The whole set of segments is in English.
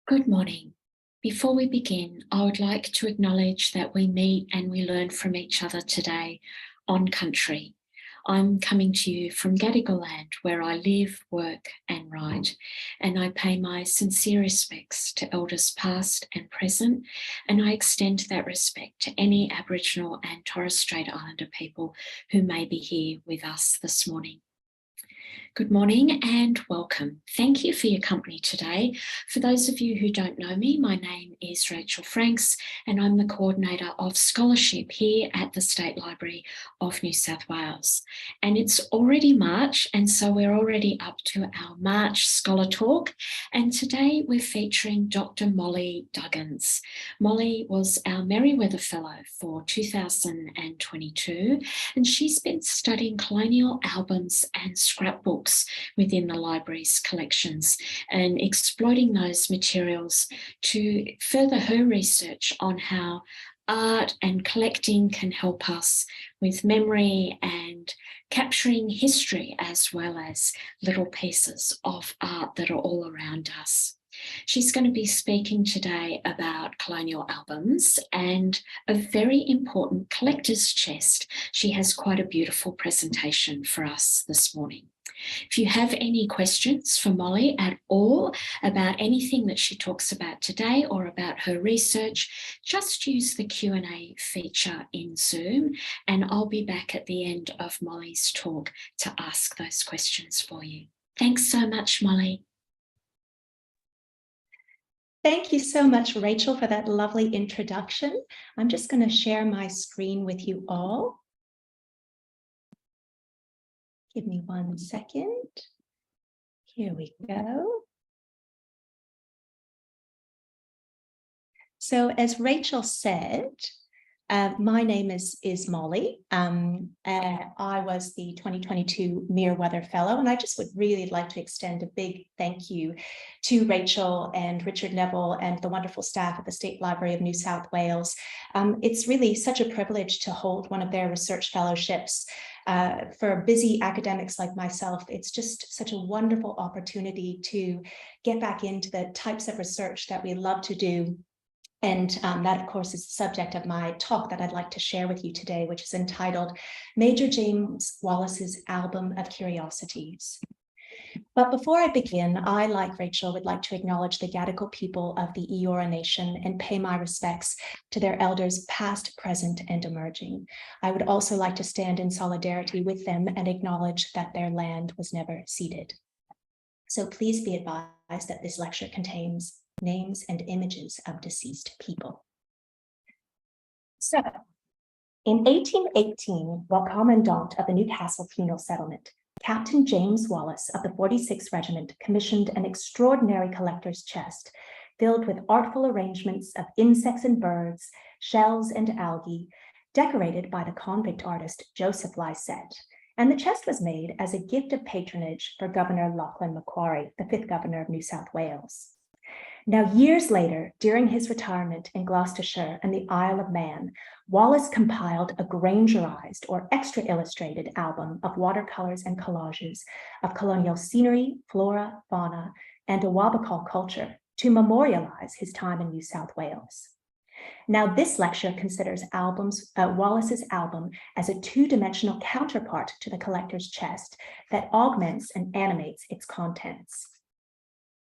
Good morning. Before we begin, I would like to acknowledge that we meet and we learn from each other today on country. I'm coming to you from Gadigal land, where I live, work and write, and I pay my sincere respects to elders past and present, and I extend that respect to any Aboriginal and Torres Strait Islander people who may be here with us this morning. Good morning and welcome. Thank you for your company today. For those of you who don't know me, my name is Rachel Franks and I'm the Coordinator of Scholarship here at the State Library of New South Wales. And it's already March, and so we're already up to our March Scholar Talk. And today we're featuring Dr. Molly Duggins. Molly was our Merewether Fellow for 2022, and she's been studying colonial albums and scrapbooks within the library's collections and exploiting those materials to further her research on how art and collecting can help us with memory and capturing history, as well as little pieces of art that are all around us. She's going to be speaking today about colonial albums and a very important collector's chest. She has quite a beautiful presentation for us this morning. If you have any questions for Molly at all about anything that she talks about today or about her research, just use the Q&A feature in Zoom, and I'll be back at the end of Molly's talk to ask those questions for you. Thanks so much, Molly. Thank you so much, Rachel, for that lovely introduction. I'm just going to share my screen with you all. Give me 1 second. Here we go. So as Rachel said, my name is Molly. I was the 2022 Merewether Fellow, and I just would really like to extend a big thank you to Rachel and Richard Neville and the wonderful staff at the State Library of New South Wales. It's really such a privilege to hold one of their research fellowships. For busy academics like myself, it's just such a wonderful opportunity to get back into the types of research that we love to do. And that, of course, is the subject of my talk that I'd like to share with you today, which is entitled Major James Wallis's Album of Curiosities. But before I begin, I, like Rachel, would like to acknowledge the Gadigal people of the Eora Nation and pay my respects to their elders past, present, and emerging. I would also like to stand in solidarity with them and acknowledge that their land was never ceded. So please be advised that this lecture contains names and images of deceased people. So, in 1818, while commandant of the Newcastle penal settlement, Captain James Wallis of the 46th Regiment commissioned an extraordinary collector's chest filled with artful arrangements of insects and birds, shells and algae, decorated by the convict artist Joseph Lycett. And the chest was made as a gift of patronage for Governor Lachlan Macquarie, the 5th Governor of New South Wales. Now, years later, during his retirement in Gloucestershire and the Isle of Man, Wallis compiled a grangerised or extra illustrated album of watercolours and collages of colonial scenery, flora, fauna, and Awabakal culture to memorialise his time in New South Wales. Now, this lecture considers Wallis's album as a two-dimensional counterpart to the collector's chest that augments and animates its contents.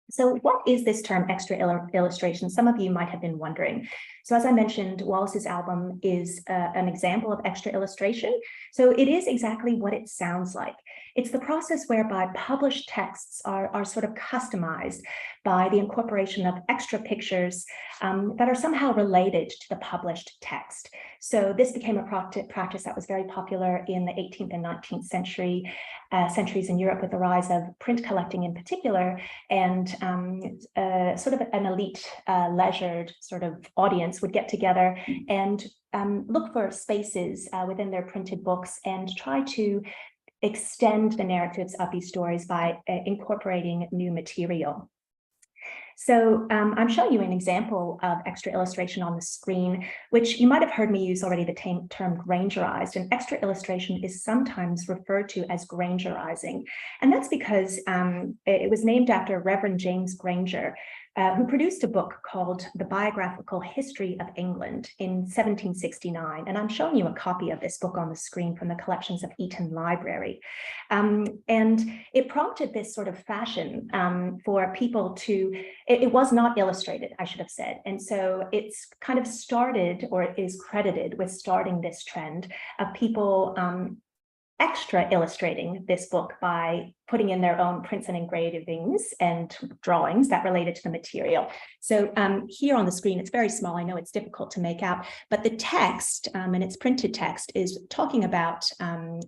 So what is this term extra illustration? Some of you might have been wondering. So as I mentioned, Wallis's album is an example of extra illustration. So it is exactly what it sounds like. It's the process whereby published texts are sort of customized by the incorporation of extra pictures that are somehow related to the published text. So this became a practice that was very popular in the 18th and 19th centuries in Europe, with the rise of print collecting in particular, and sort of an elite leisured sort of audience would get together and look for spaces within their printed books and try to extend the narratives of these stories by incorporating new material. So I'm showing you an example of extra illustration on the screen, which you might have heard me use already, the term grangerised. And extra illustration is sometimes referred to as grangerising. And that's because it was named after Reverend James Granger, who produced a book called The Biographical History of England in 1769. And I'm showing you a copy of this book on the screen from the collections of Eton Library. And it prompted this sort of fashion for people to, it was not illustrated, I should have said. And so it's kind of started, or it is credited with starting this trend of people extra illustrating this book by putting in their own prints and engravings and drawings that related to the material. So here on the screen, it's very small. I know it's difficult to make out, but the text, and it's printed text, is talking about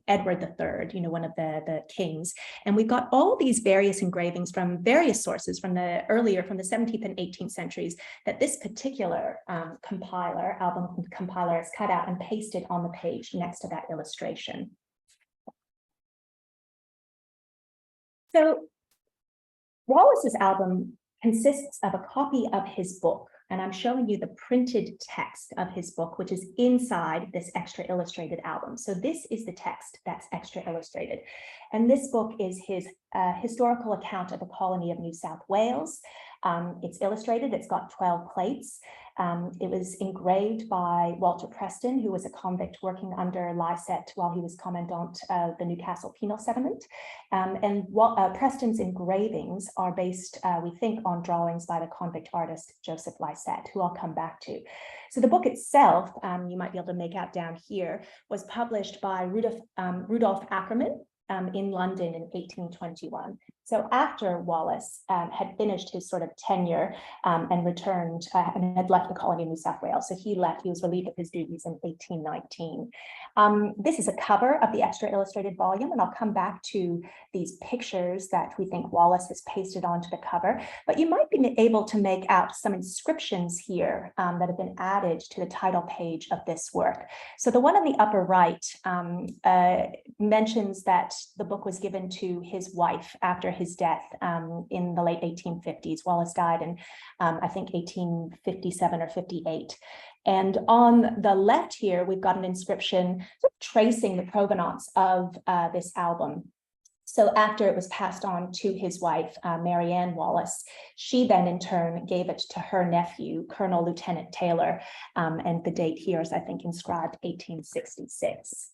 Edward III, one of the kings. And we've got all these various engravings from various sources from the 17th and 18th centuries that this particular album compiler is cut out and pasted on the page next to that illustration. So Wallis's album consists of a copy of his book, and I'm showing you the printed text of his book, which is inside this extra illustrated album. So this is the text that's extra illustrated. And this book is his historical account of the colony of New South Wales. It's illustrated, it's got 12 plates. It was engraved by Walter Preston, who was a convict working under Lycett while he was commandant of the Newcastle penal settlement. And Preston's engravings are based, we think, on drawings by the convict artist Joseph Lycett, who I'll come back to. So the book itself, you might be able to make out down here, was published by Rudolf Ackermann in London in 1821. So after Wallis had finished his sort of tenure and returned and had left the colony of New South Wales. So he was relieved of his duties in 1819. This is a cover of the extra illustrated volume, and I'll come back to these pictures that we think Wallis has pasted onto the cover. But you might be able to make out some inscriptions here that have been added to the title page of this work. So the one on the upper right mentions that the book was given to his wife after his death in the late 1850s. Wallis died in, I think, 1857 or 58. And on the left here, we've got an inscription sort of tracing the provenance of this album. So after it was passed on to his wife, Mary Ann Wallis, she then in turn gave it to her nephew, Colonel Lieutenant Taylor, and the date here is, I think, inscribed 1866.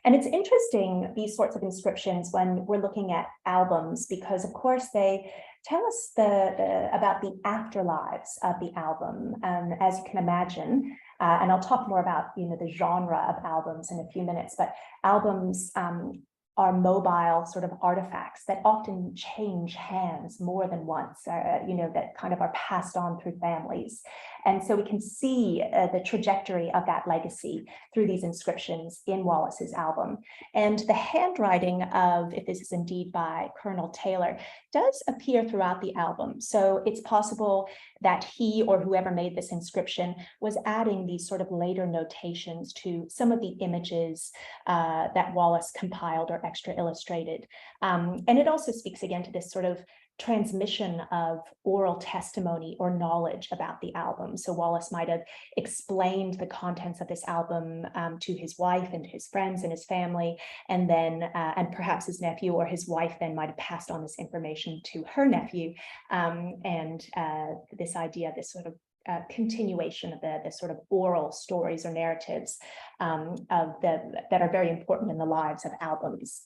And it's interesting, these sorts of inscriptions, when we're looking at albums, because of course they tell us about the afterlives of the album, as you can imagine. And I'll talk more about the genre of albums in a few minutes, but albums are mobile sort of artifacts that often change hands more than once, that kind of are passed on through families. And so we can see the trajectory of that legacy through these inscriptions in Wallis's album. And the handwriting of, if this is indeed by Colonel Taylor, does appear throughout the album. So it's possible that he or whoever made this inscription was adding these sort of later notations to some of the images that Wallis compiled or extra illustrated. And it also speaks again to this sort of transmission of oral testimony or knowledge about the album. So Wallis might have explained the contents of this album to his wife and his friends and his family, and then and perhaps his nephew or his wife then might have passed on this information to her nephew, and this idea, this sort of continuation of the sort of oral stories or narratives that are very important in the lives of albums.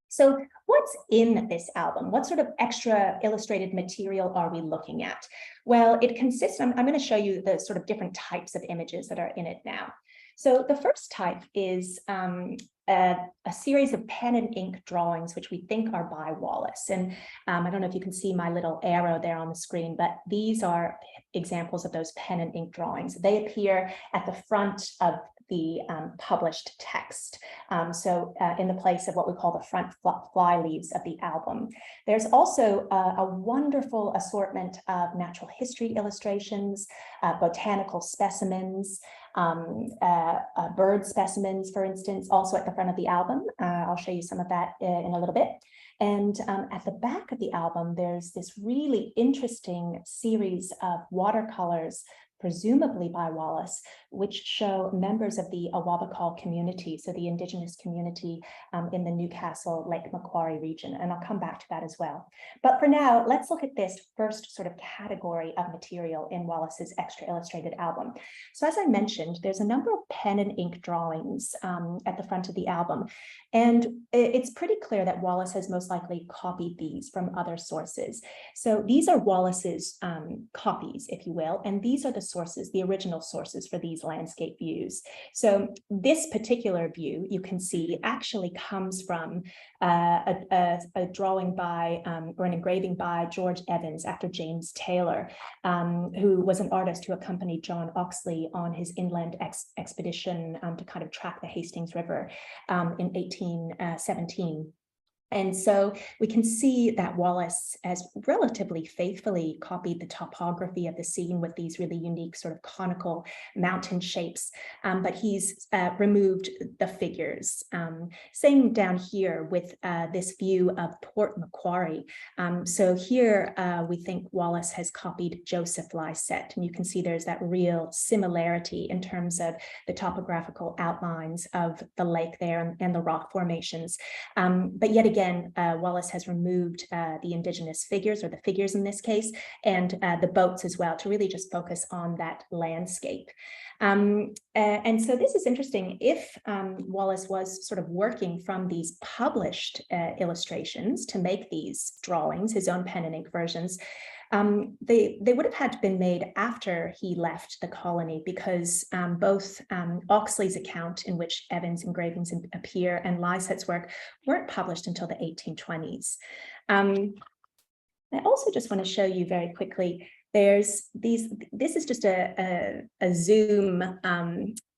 So what's in this album? What sort of extra illustrated material are we looking at? Well, it consists, I'm going to show you the sort of different types of images that are in it now. So the first type is a series of pen and ink drawings, which we think are by Wallis. And I don't know if you can see my little arrow there on the screen, but these are examples of those pen and ink drawings. They appear at the front of the published text. So in the place of what we call the front fly leaves of the album. There's also a wonderful assortment of natural history illustrations, botanical specimens, bird specimens, for instance, also at the front of the album. I'll show you some of that in a little bit. And at the back of the album, there's this really interesting series of watercolors, presumably by Wallis, which show members of the Awabakal community, so the indigenous community in the Newcastle, Lake Macquarie region. And I'll come back to that as well. But for now, let's look at this first sort of category of material in Wallis's extra illustrated album. So as I mentioned, there's a number of pen and ink drawings at the front of the album. And it's pretty clear that Wallis has most likely copied these from other sources. So these are Wallis's copies, if you will, and these are the sources, the original sources for these landscape views. So this particular view, you can see, actually comes from a drawing by, or an engraving by George Evans after James Taylor, who was an artist who accompanied John Oxley on his inland expedition to kind of track the Hastings River in 1817. And so we can see that Wallis has relatively faithfully copied the topography of the scene with these really unique sort of conical mountain shapes, but he's removed the figures. Same down here with this view of Port Macquarie. So here we think Wallis has copied Joseph Lycett, and you can see there's that real similarity in terms of the topographical outlines of the lake there and the rock formations. But yet again, Wallis has removed the indigenous figures, or the figures in this case, and the boats as well, to really just focus on that landscape. And so this is interesting. If Wallis was sort of working from these published illustrations to make these drawings, his own pen and ink versions, they would have had to been made after he left the colony, because both Oxley's account, in which Evans' engravings appear, and Lycett's work weren't published until the 1820s. I also just want to show you very quickly, there's these, this is just a zoom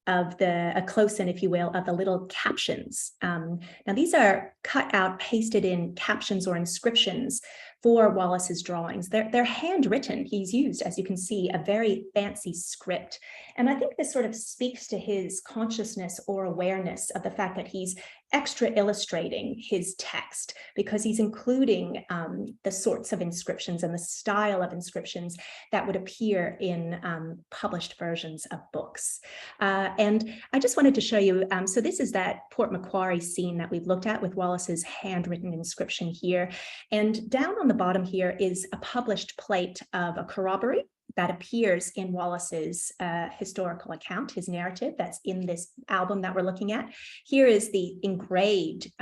of a close-in, if you will, of the little captions. Now these are cut out, pasted in captions or inscriptions for Wallis's drawings. They're handwritten. He's used, as you can see, a very fancy script. And I think this sort of speaks to his consciousness or awareness of the fact that he's extra illustrating his text, because he's including the sorts of inscriptions and the style of inscriptions that would appear in published versions of books. And I just wanted to show you, so this is that Port Macquarie scene that we've looked at with Wallis's handwritten inscription here. And down on the bottom here is a published plate of a corroboree that appears in Wallis's historical account, his narrative that's in this album that we're looking at. Here is the engraved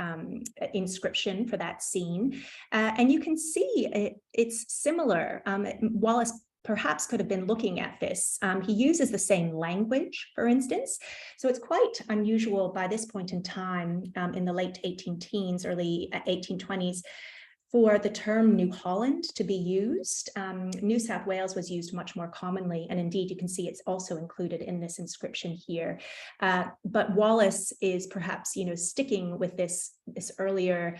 inscription for that scene. And you can see it's similar. Wallis perhaps could have been looking at this. He uses the same language, for instance. So it's quite unusual by this point in time, in the late 18-teens, early 1820s, for the term New Holland to be used. New South Wales was used much more commonly, and indeed you can see it's also included in this inscription here. But Wallis is perhaps, sticking with this earlier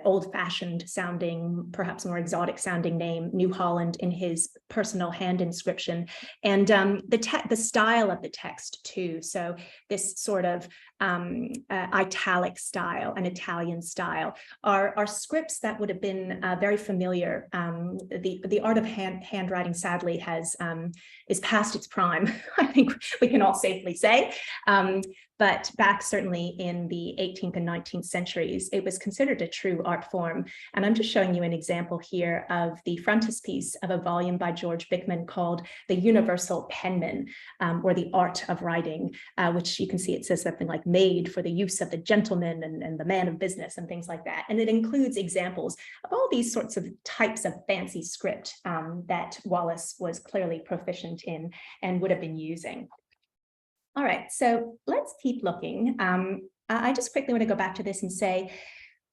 old-fashioned sounding, perhaps more exotic sounding name, New Holland, in his personal hand inscription, and the style of the text too. So this sort of italic style, an Italian style, are scripts that would have been very familiar. The art of handwriting, sadly, is past its prime. I think we can all safely say. But back certainly in the 18th and 19th centuries, it was considered a true art form. And I'm just showing you an example here of the frontispiece of a volume by George Bickman called The Universal Penman, or The Art of Writing, which you can see it says something like made for the use of the gentleman and the man of business and things like that. And it includes examples of all these sorts of types of fancy script that Wallis was clearly proficient in and would have been using. All right, so let's keep looking. I just quickly want to go back to this and say,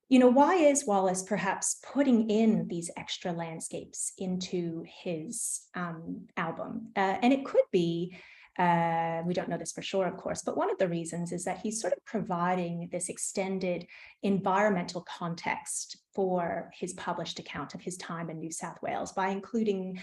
why is Wallis perhaps putting in these extra landscapes into his album? And it could be we don't know this for sure, of course, but one of the reasons is that he's sort of providing this extended environmental context for his published account of his time in New South Wales by including,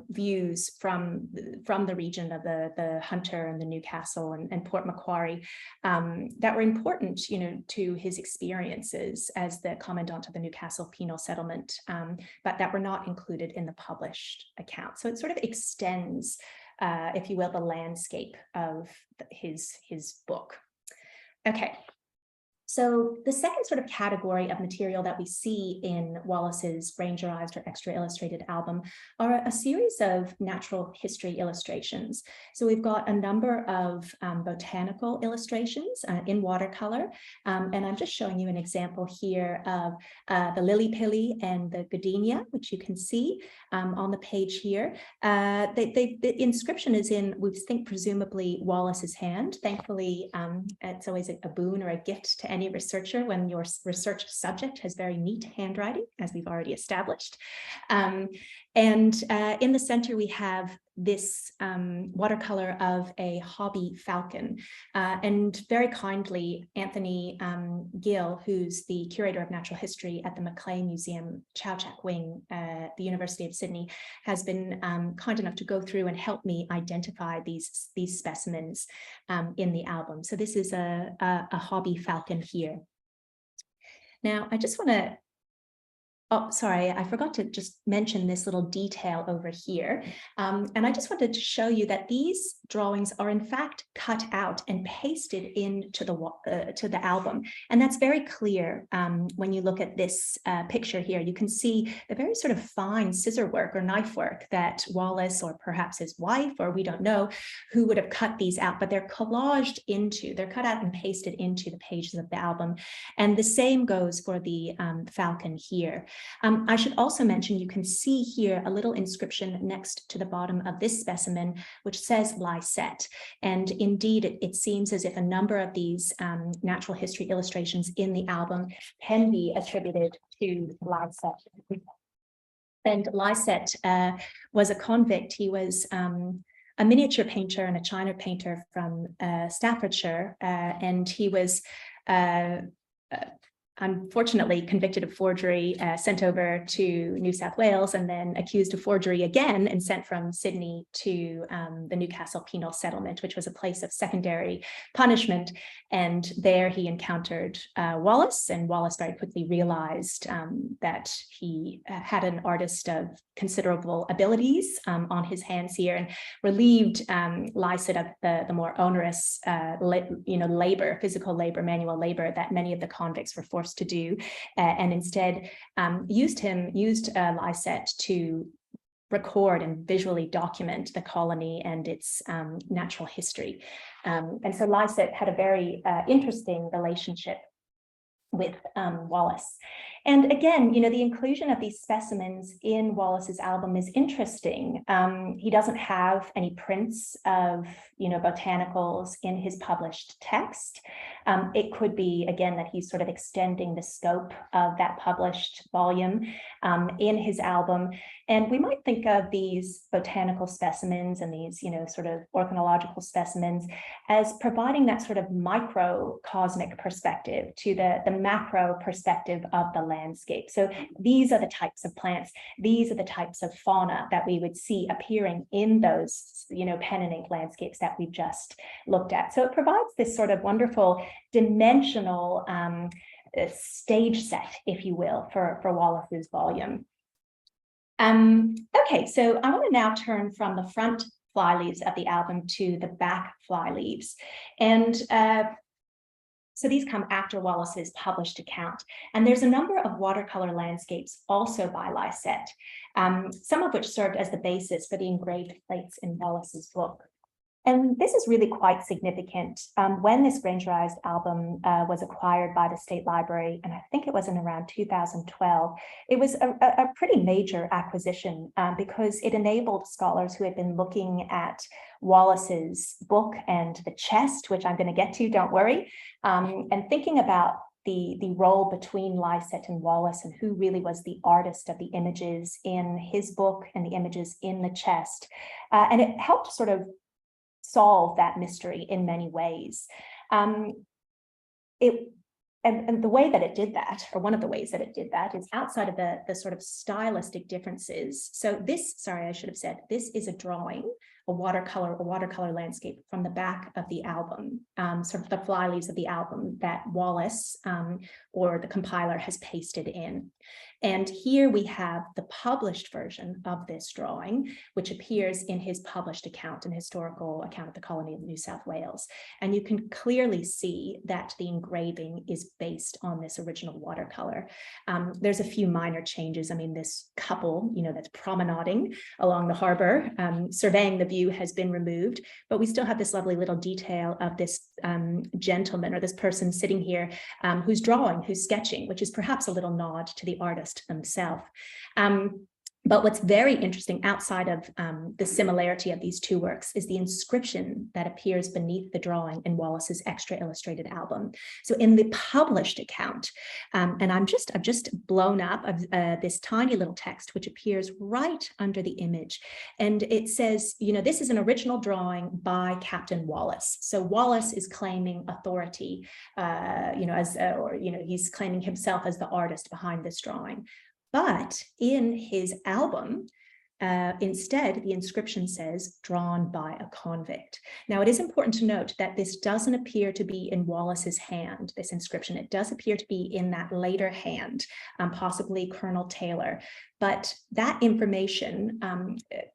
views from the region of the Hunter and the Newcastle and Port Macquarie that were important, to his experiences as the commandant of the Newcastle penal settlement, but that were not included in the published account. So it sort of extends, if you will, the landscape of his book. Okay. So the second sort of category of material that we see in Wallis's grangerised or extra illustrated album are a series of natural history illustrations. So we've got a number of botanical illustrations in watercolour, and I'm just showing you an example here of the lily pilly and the gardenia, which you can see on the page here. The inscription is in, we think, presumably Wallis's hand. Thankfully, it's always a boon or a gift to any researcher when your research subject has very neat handwriting, as we've already established. And in the center, we have this watercolor of a hobby falcon. And very kindly, Anthony Gill, who's the curator of natural history at the Macleay Museum Chowchak Wing, the University of Sydney, has been kind enough to go through and help me identify these specimens in the album. So this is a hobby falcon here. Now, I just want to, oh, sorry, I forgot to just mention this little detail over here. And I just wanted to show you that these drawings are in fact cut out and pasted into the album. And that's very clear when you look at this picture here. You can see the very sort of fine scissor work or knife work that Wallis, or perhaps his wife, or we don't know who would have cut these out, but they're collaged into, they're cut out and pasted into the pages of the album. And the same goes for the falcon here. I should also mention, you can see here a little inscription next to the bottom of this specimen, which says Lycett. And indeed, it seems as if a number of these natural history illustrations in the album can be attributed to Lycett. And Lycett was a convict. He was a miniature painter and a china painter from Staffordshire, and he was unfortunately convicted of forgery, sent over to New South Wales, and then accused of forgery again and sent from Sydney to the Newcastle penal settlement, which was a place of secondary punishment. And there he encountered Wallis, and Wallis very quickly realized that he had an artist of considerable abilities on his hands here, and relieved Lycett of the more onerous labor, physical labor, manual labor that many of the convicts were forced to do, and instead used Lycett to record and visually document the colony and its natural history. And so Lycett had a very interesting relationship with Wallis. And again, the inclusion of these specimens in Wallis's album is interesting. He doesn't have any prints of, botanicals in his published text. It could be, again, that he's sort of extending the scope of that published volume in his album. And we might think of these botanical specimens and these, sort of ornithological specimens as providing that sort of microcosmic perspective to the macro perspective of the landscape. So these are the types of plants, these are the types of fauna that we would see appearing in those, pen and ink landscapes that we've just looked at. So it provides this sort of wonderful dimensional stage set, if you will, for Wallis's volume. Okay, so I want to now turn from the front flyleaves of the album to the back flyleaves. And so these come after Wallis's published account. And there's a number of watercolor landscapes also by Lycett, some of which served as the basis for the engraved plates in Wallis's book. And this is really quite significant. When this grangerised album was acquired by the State Library, and I think it was in around 2012, it was a pretty major acquisition because it enabled scholars who had been looking at Wallis's book and the chest, which I'm going to get to, don't worry, and thinking about the role between Lycett and Wallis and who really was the artist of the images in his book and the images in the chest. And it helped sort of solve that mystery in many ways. And the way that it did that, or one of the ways that it did that, is outside of the sort of stylistic differences. So this, sorry, I should have said, this is a drawing, a watercolor landscape from the back of the album, sort of the fly leaves of the album that Wallis or the compiler has pasted in. And here we have the published version of this drawing, which appears in his published account, an historical account of the colony of New South Wales. And you can clearly see that the engraving is based on this original watercolor. There's a few minor changes. I mean, this couple, that's promenading along the harbour, surveying the view, has been removed, but we still have this lovely little detail of this gentleman, or this person sitting here, who's drawing, who's sketching, which is perhaps a little nod to the artist themselves. But what's very interesting outside of the similarity of these two works is the inscription that appears beneath the drawing in Wallis's extra illustrated album. So in the published account, and I've just blown up this tiny little text which appears right under the image, and it says, this is an original drawing by Captain Wallis. So Wallis is claiming authority, he's claiming himself as the artist behind this drawing. But in his album, instead, the inscription says, drawn by a convict. Now, it is important to note that this doesn't appear to be in Wallis's hand, this inscription. It does appear to be in that later hand, possibly Colonel Taylor. But that information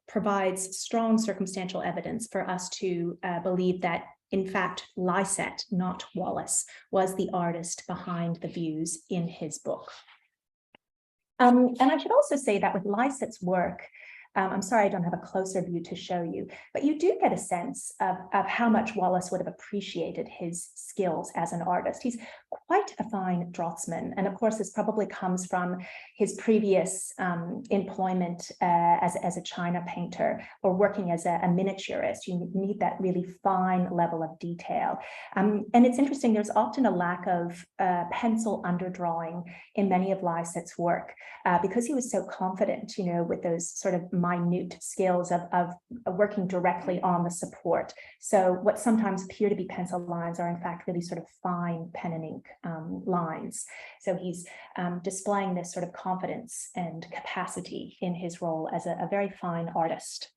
provides strong circumstantial evidence for us to believe that, in fact, Lycett, not Wallis, was the artist behind the views in his book. And I should also say that with Lycett's work, I'm sorry I don't have a closer view to show you, but you do get a sense of how much Wallis would have appreciated his skills as an artist. He's quite a fine draughtsman, and of course this probably comes from his previous employment as a china painter or working as a miniaturist. You need that really fine level of detail. And it's interesting, there's often a lack of pencil underdrawing in many of Lycett's work because he was so confident, with those sort of minute skills of working directly on the support. So what sometimes appear to be pencil lines are in fact really sort of fine pen and ink lines. So he's displaying this sort of confidence and capacity in his role as a very fine artist.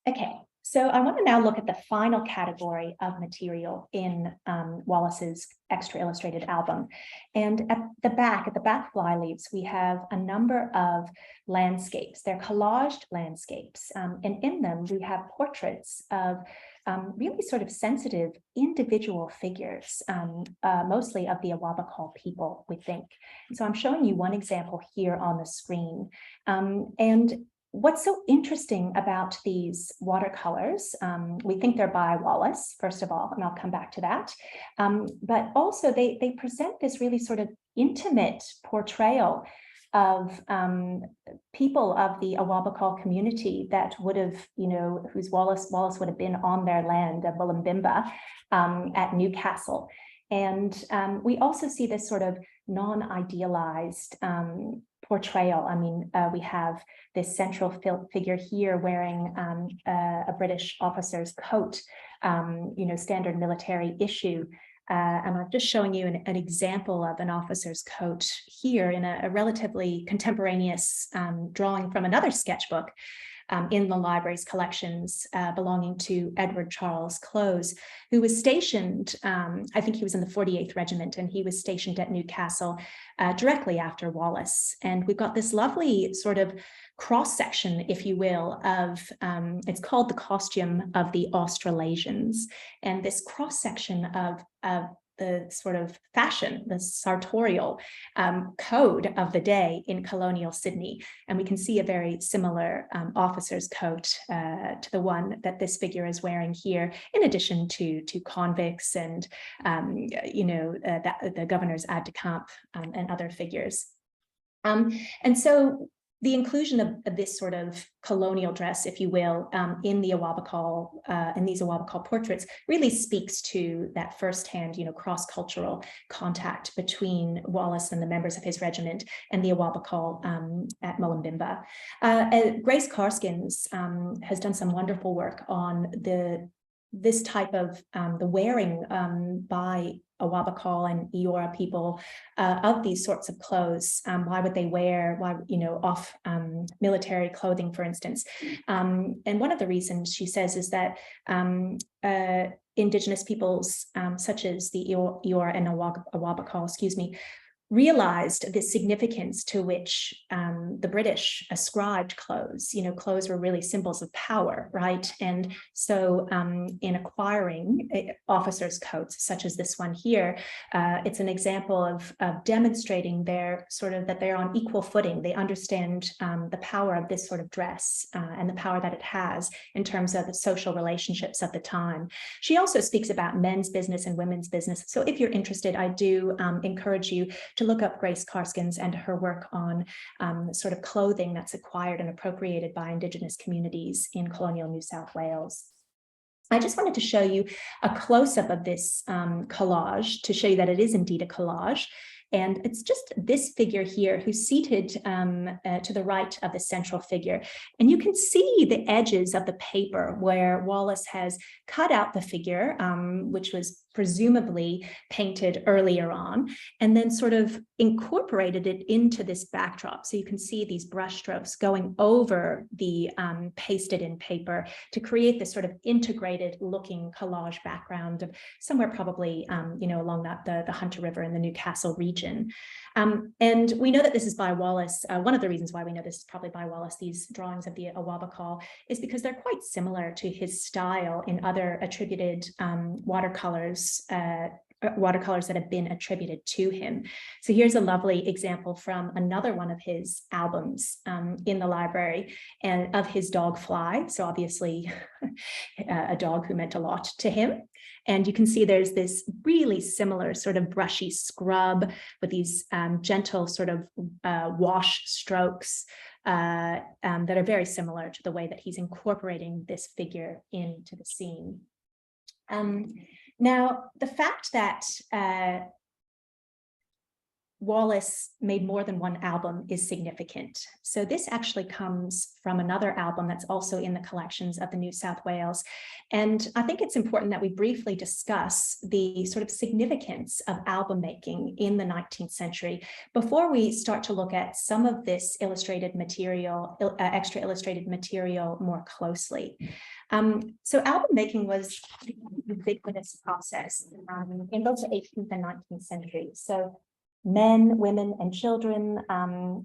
Okay, so I want to now look at the final category of material in Wallis's extra illustrated album. And at the back fly leaves, we have a number of landscapes. They're collaged landscapes. And in them, we have portraits of really sort of sensitive individual figures, mostly of the Awabakal people, we think. And so I'm showing you one example here on the screen. And what's so interesting about these watercolors, we think they're by Wallis, first of all, and I'll come back to that. But also they present this really sort of intimate portrayal of people of the Awabakal community that would have, whose Wallis would have been on their land of Bloomsbury at Newcastle. And we also see this sort of non-idealized portrayal. I mean, we have this central figure here wearing a British officer's coat, standard military issue. And I'm just showing you an example of an officer's coat here in a relatively contemporaneous drawing from another sketchbook in the library's collections belonging to Edward Charles Close, who was stationed, I think he was in the 48th Regiment, and he was stationed at Newcastle directly after Wallis. And we've got this lovely sort of cross-section, if you will, of, it's called the costume of the Australasians. And this cross-section of the sort of fashion, the sartorial code of the day in colonial Sydney. And we can see a very similar officer's coat to the one that this figure is wearing here, in addition to convicts and, the governor's aide de camp and other figures. And so the inclusion of this sort of colonial dress, if you will, in the Awabakal, in these Awabakal portraits, really speaks to that firsthand, cross-cultural contact between Wallis and the members of his regiment and the Awabakal at Mullumbimba. Grace Karskens has done some wonderful work on this type of the wearing by Awabakal and Eora people of these sorts of clothes. Why would they wear, off military clothing, for instance? And one of the reasons, she says, is that Indigenous peoples, such as the Eora and Awabakal, realized the significance to which the British ascribed clothes. Clothes were really symbols of power, right? And so in acquiring officers' coats, such as this one here, it's an example of demonstrating that they're on equal footing. They understand the power of this sort of dress and the power that it has in terms of the social relationships of the time. She also speaks about men's business and women's business. So if you're interested, I do encourage you to look up Grace Karskens and her work on sort of clothing that's acquired and appropriated by Indigenous communities in colonial New South Wales. I just wanted to show you a close-up of this collage to show you that it is indeed a collage. And it's just this figure here who's seated to the right of the central figure. And you can see the edges of the paper where Wallis has cut out the figure, which was presumably painted earlier on, and then sort of incorporated it into this backdrop. So you can see these brush strokes going over the pasted in paper to create this sort of integrated looking collage background of somewhere probably, along the Hunter River in the Newcastle region. And we know that this is by Wallis. One of the reasons why we know this is probably by Wallis, these drawings of the Awabakal, is because they're quite similar to his style in other attributed watercolors that have been attributed to him. So here's a lovely example from another one of his albums in the library, and of his dog Fly. So obviously a dog who meant a lot to him. And you can see there's this really similar sort of brushy scrub with these gentle sort of wash strokes that are very similar to the way that he's incorporating this figure into the scene. Now, the fact that Wallis made more than one album is significant. So this actually comes from another album that's also in the collections of the New South Wales. And I think it's important that we briefly discuss the sort of significance of album making in the 19th century before we start to look at some of this illustrated material, extra illustrated material more closely. So album making was a ubiquitous process in both the 18th and 19th centuries. So men, women, and children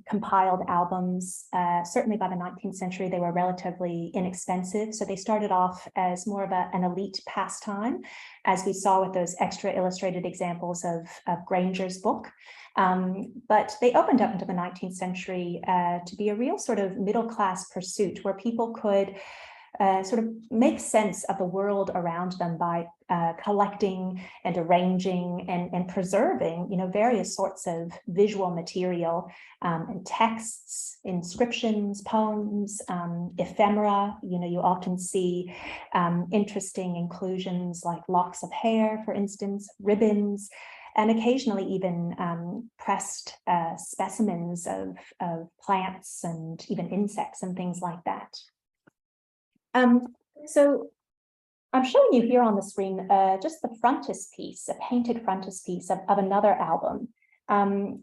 compiled albums. Certainly by the 19th century, they were relatively inexpensive. So they started off as more of an elite pastime, as we saw with those extra illustrated examples of Granger's book. But they opened up into the 19th century to be a real sort of middle-class pursuit where people could sort of make sense of the world around them by collecting and arranging and preserving, various sorts of visual material and texts, inscriptions, poems, ephemera. You often see interesting inclusions like locks of hair, for instance, ribbons, and occasionally even pressed specimens of plants and even insects and things like that. So I'm showing you here on the screen just the frontispiece, a painted frontispiece of another album.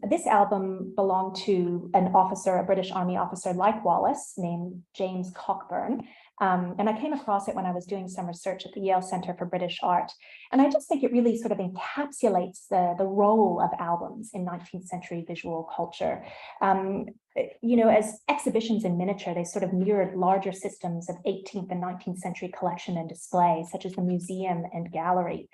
This album belonged to an officer, a British Army officer like Wallis, named James Cockburn. And I came across it when I was doing some research at the Yale Centre for British Art. And I just think it really sort of encapsulates the role of albums in 19th century visual culture. As exhibitions in miniature, they sort of mirrored larger systems of 18th and 19th century collection and display, such as the museum and gallery.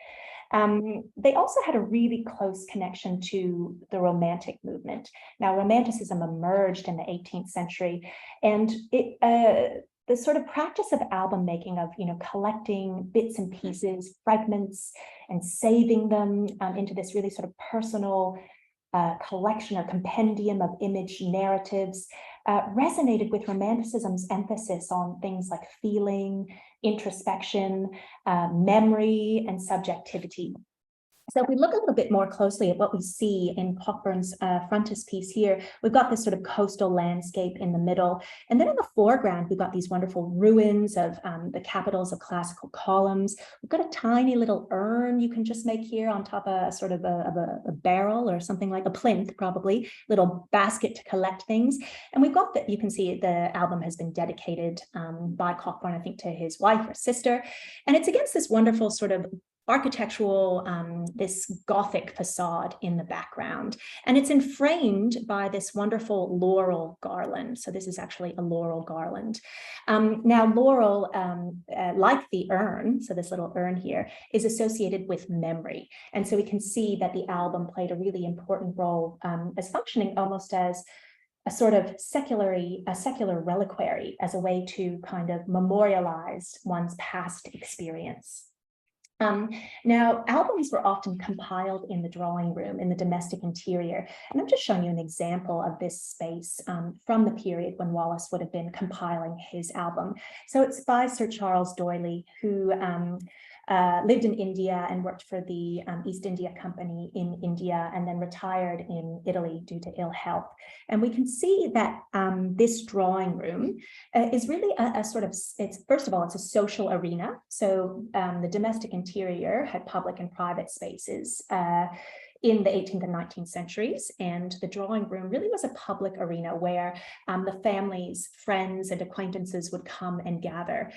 They also had a really close connection to the Romantic movement. Now, Romanticism emerged in the 18th century, and the sort of practice of album making, of collecting bits and pieces, fragments, and saving them into this really sort of personal collection or compendium of image narratives resonated with Romanticism's emphasis on things like feeling, introspection, memory, and subjectivity. So if we look a little bit more closely at what we see in Cockburn's frontispiece here, we've got this sort of coastal landscape in the middle. And then in the foreground, we've got these wonderful ruins of the capitals of classical columns. We've got a tiny little urn you can just make here on top of a sort of a barrel or something like a plinth, probably, little basket to collect things. And we've got that, you can see the album has been dedicated by Cockburn, I think, to his wife or sister. And it's against this wonderful sort of architectural, this Gothic facade in the background. And it's enframed by this wonderful laurel garland. So this is actually a laurel garland. Now, laurel, like the urn, so this little urn here, is associated with memory. And so we can see that the album played a really important role as functioning almost as a sort of secular reliquary, as a way to kind of memorialize one's past experience. Now, albums were often compiled in the drawing room, in the domestic interior. And I'm just showing you an example of this space from the period when Wallis would have been compiling his album. So it's by Sir Charles D'Oyly, who lived in India and worked for the East India Company in India, and then retired in Italy due to ill health. And we can see that this drawing room is really a sort of, first of all, it's a social arena. So the domestic interior had public and private spaces in the 18th and 19th centuries. And the drawing room really was a public arena where the families, friends, and acquaintances would come and gather.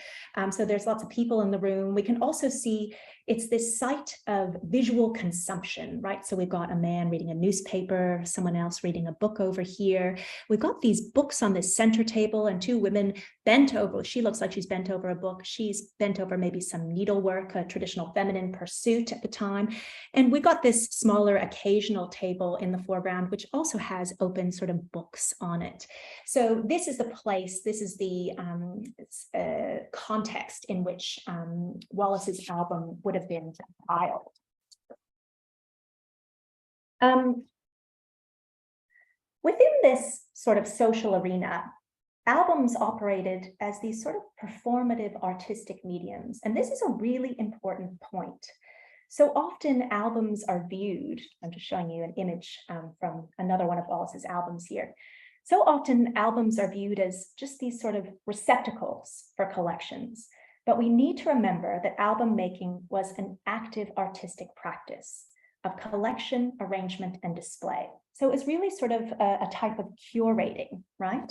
So there's lots of people in the room. We can also see it's this site of visual consumption, right? So we've got a man reading a newspaper, someone else reading a book over here. We've got these books on this center table and two women bent over. She looks like she's bent over a book. She's bent over maybe some needlework, a traditional feminine pursuit at the time. And we've got this smaller occasional table in the foreground, which also has open sort of books on it. So this is the place, this is the context in which Wallis's album would have been compiled. Within this sort of social arena, albums operated as these sort of performative artistic mediums. And this is a really important point. So often albums are viewed, I'm just showing you an image from another one of Wallis's albums here. So often albums are viewed as just these sort of receptacles for collections. But we need to remember that album making was an active artistic practice of collection, arrangement, and display. So it was really sort of a type of curating, right?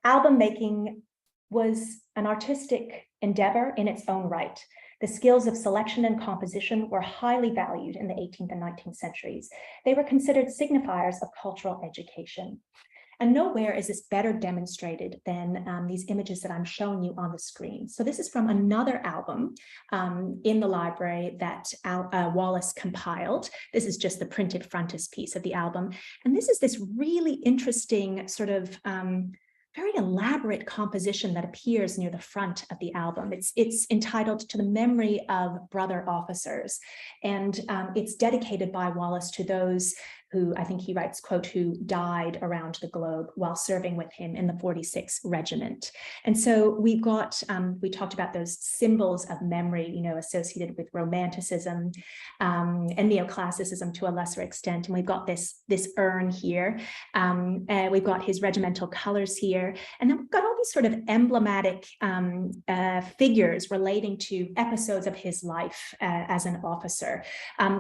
Album making was an artistic endeavor in its own right. The skills of selection and composition were highly valued in the 18th and 19th centuries. They were considered signifiers of cultural education. And nowhere is this better demonstrated than these images that I'm showing you on the screen. So this is from another album in the library that Wallis compiled. This is just the printed frontispiece of the album. And this is this really interesting sort of very elaborate composition that appears near the front of the album. It's entitled "To the Memory of Brother Officers," and it's dedicated by Wallis to those who, I think he writes, quote, who died around the globe while serving with him in the 46th Regiment. And so we've got, we talked about those symbols of memory, you know, associated with Romanticism and Neoclassicism to a lesser extent. And we've got this urn here. We've got his regimental colors here. And then we've got all these sort of emblematic figures relating to episodes of his life as an officer.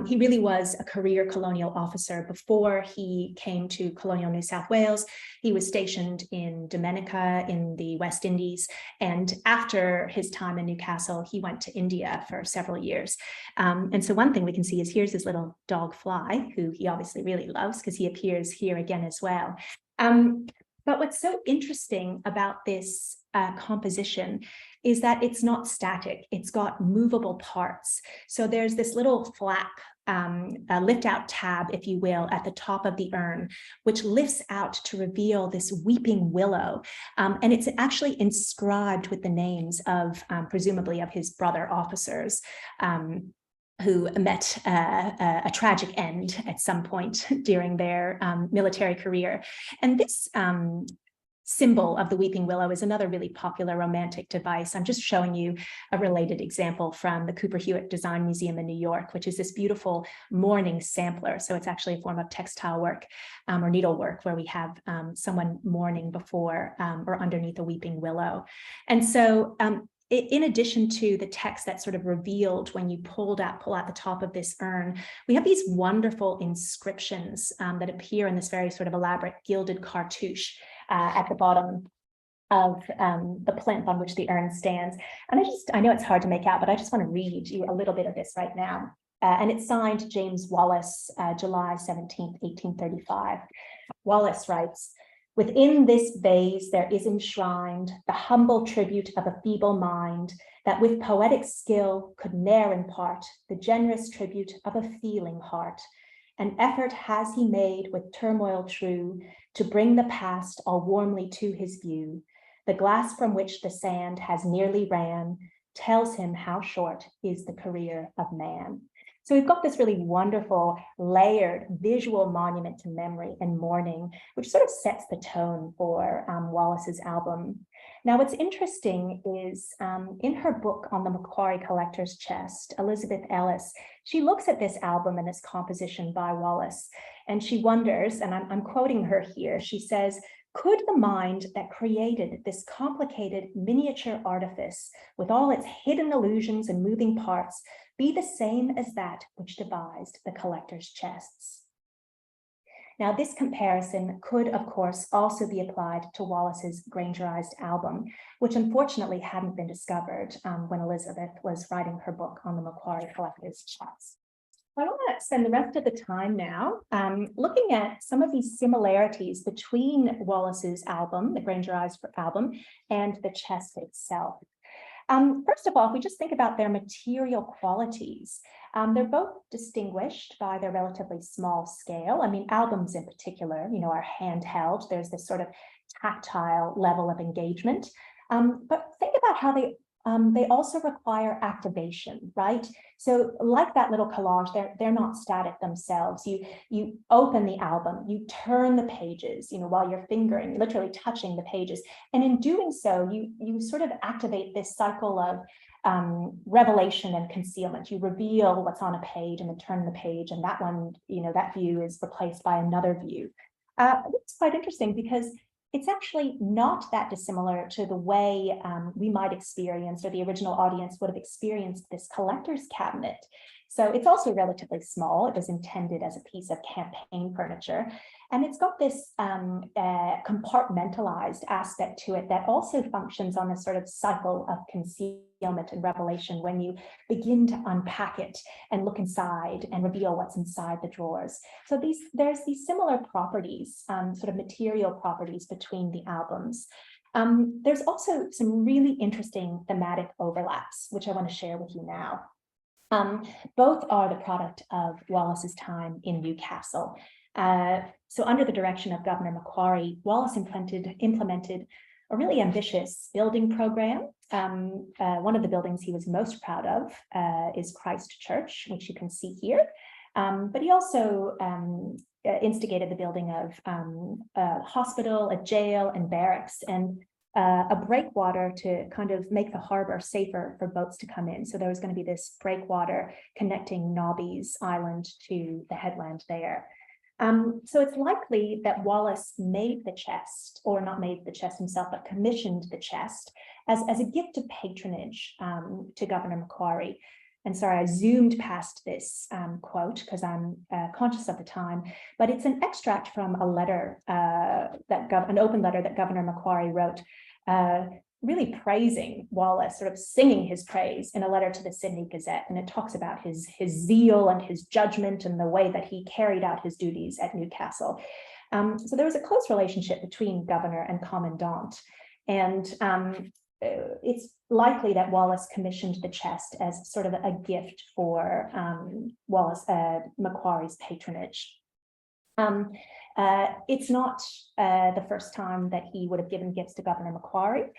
He really was a career colonial officer before he came to colonial New South Wales. He was stationed in Dominica in the West Indies. And after his time in Newcastle, he went to India for several years. And so one thing we can see is here's this little dog Fly, who he obviously really loves because he appears here again as well. But what's so interesting about this composition is that it's not static. It's got movable parts. So there's this little flap, a lift out tab, if you will, at the top of the urn, which lifts out to reveal this weeping willow. And it's actually inscribed with the names of, presumably, of his brother officers, who met a tragic end at some point during their military career. And this symbol of the weeping willow is another really popular romantic device. I'm just showing you a related example from the Cooper Hewitt Design Museum in New York, which is this beautiful mourning sampler. So it's actually a form of textile work or needlework where we have someone mourning before or underneath a weeping willow. And so in addition to the text that's sort of revealed when you pull out the top of this urn, we have these wonderful inscriptions that appear in this very sort of elaborate gilded cartouche at the bottom of the plinth on which the urn stands. And I know it's hard to make out, but I just want to read you a little bit of this right now. And it's signed James Wallis, July 17th, 1835. Wallis writes, "Within this vase there is enshrined the humble tribute of a feeble mind that with poetic skill could ne'er impart the generous tribute of a feeling heart. An effort has he made with turmoil true to bring the past all warmly to his view. The glass from which the sand has nearly ran tells him how short is the career of man." So we've got this really wonderful layered visual monument to memory and mourning, which sort of sets the tone for Wallis's album. Now, what's interesting is in her book on the Macquarie collector's chest, Elizabeth Ellis, she looks at this album and this composition by Wallis, and she wonders, and I'm quoting her here, she says, "Could the mind that created this complicated miniature artifice with all its hidden illusions and moving parts be the same as that which devised the collector's chests?" Now, this comparison could, of course, also be applied to Wallis's grangerised album, which unfortunately hadn't been discovered when Elizabeth was writing her book on the Macquarie collector's chest. I want to spend the rest of the time now looking at some of these similarities between Wallis's album, the grangerised album, and the chest itself. First of all, if we just think about their material qualities, they're both distinguished by their relatively small scale. I mean, albums in particular, are handheld. There's this sort of tactile level of engagement. But think about how they also require activation, right? So like that little collage, they're not static themselves. You open the album, you turn the pages, while you're fingering, literally touching the pages. And in doing so, you sort of activate this cycle of revelation and concealment. You reveal what's on a page and then turn the page, and that one, that view is replaced by another view. It's quite interesting because it's actually not that dissimilar to the way we might experience, or the original audience would have experienced, this collector's cabinet. So it's also relatively small. It was intended as a piece of campaign furniture. And it's got this compartmentalized aspect to it that also functions on a sort of cycle of concealment and revelation when you begin to unpack it and look inside and reveal what's inside the drawers. So there's these similar properties, sort of material properties between the albums. There's also some really interesting thematic overlaps, which I want to share with you now. Both are the product of Wallis's time in Newcastle. So under the direction of Governor Macquarie, Wallis implemented a really ambitious building program. One of the buildings he was most proud of is Christ Church, which you can see here. But he also instigated the building of a hospital, a jail, and barracks, and a breakwater to kind of make the harbor safer for boats to come in. So there was going to be this breakwater connecting Nobby's Island to the headland there. So it's likely that Wallis made the chest, or not made the chest himself, but commissioned the chest as a gift of patronage to Governor Macquarie. And sorry, I zoomed past this quote because I'm conscious of the time, but it's an extract from a letter, an open letter that Governor Macquarie wrote, really praising Wallis, sort of singing his praise in a letter to the Sydney Gazette. And it talks about his zeal and his judgment and the way that he carried out his duties at Newcastle. So there was a close relationship between governor and commandant. And it's likely that Wallis commissioned the chest as sort of a gift for Macquarie's patronage. It's not the first time that he would have given gifts to Governor Macquarie.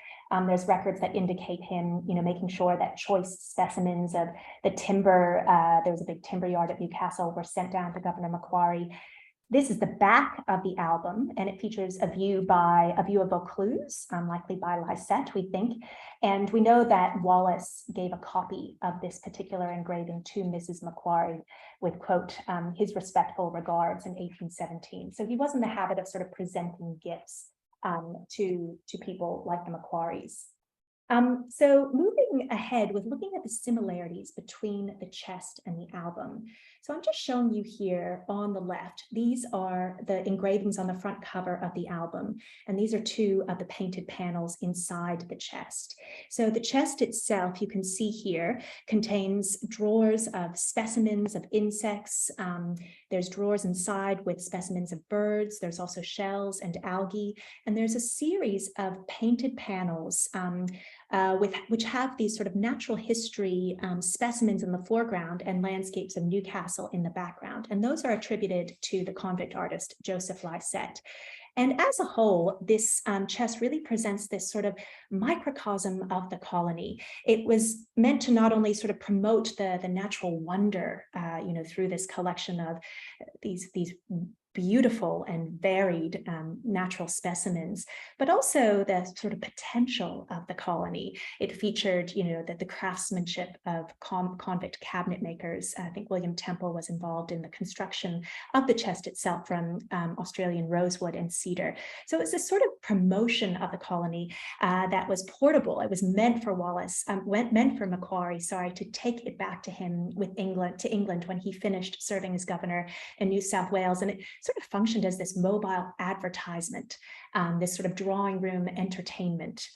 There's records that indicate him, making sure that choice specimens of the timber, there was a big timber yard at Newcastle, were sent down to Governor Macquarie. This is the back of the album, and it features a view of Vaucluse, likely by Lycett, we think. And we know that Wallis gave a copy of this particular engraving to Mrs. Macquarie with, quote, his respectful regards in 1817. So he was in the habit of sort of presenting gifts to people like the Macquaries. So moving ahead with looking at the similarities between the chest and the album. So I'm just showing you here on the left, these are the engravings on the front cover of the album. And these are two of the painted panels inside the chest. So the chest itself, you can see here, contains drawers of specimens of insects. There's drawers inside with specimens of birds. There's also shells and algae. And there's a series of painted panels which have these sort of natural history specimens in the foreground and landscapes of Newcastle in the background. And those are attributed to the convict artist, Joseph Lycett. And as a whole, this chest really presents this sort of microcosm of the colony. It was meant to not only sort of promote the natural wonder, through this collection of these beautiful and varied natural specimens, but also the sort of potential of the colony. It featured, the craftsmanship of convict cabinet makers. I think William Temple was involved in the construction of the chest itself from Australian rosewood and cedar. So it's this sort of promotion of the colony that was portable. It was meant for meant for Macquarie, to take it back to him to England when he finished serving as governor in New South Wales. And it sort of functioned as this mobile advertisement, this sort of drawing room entertainment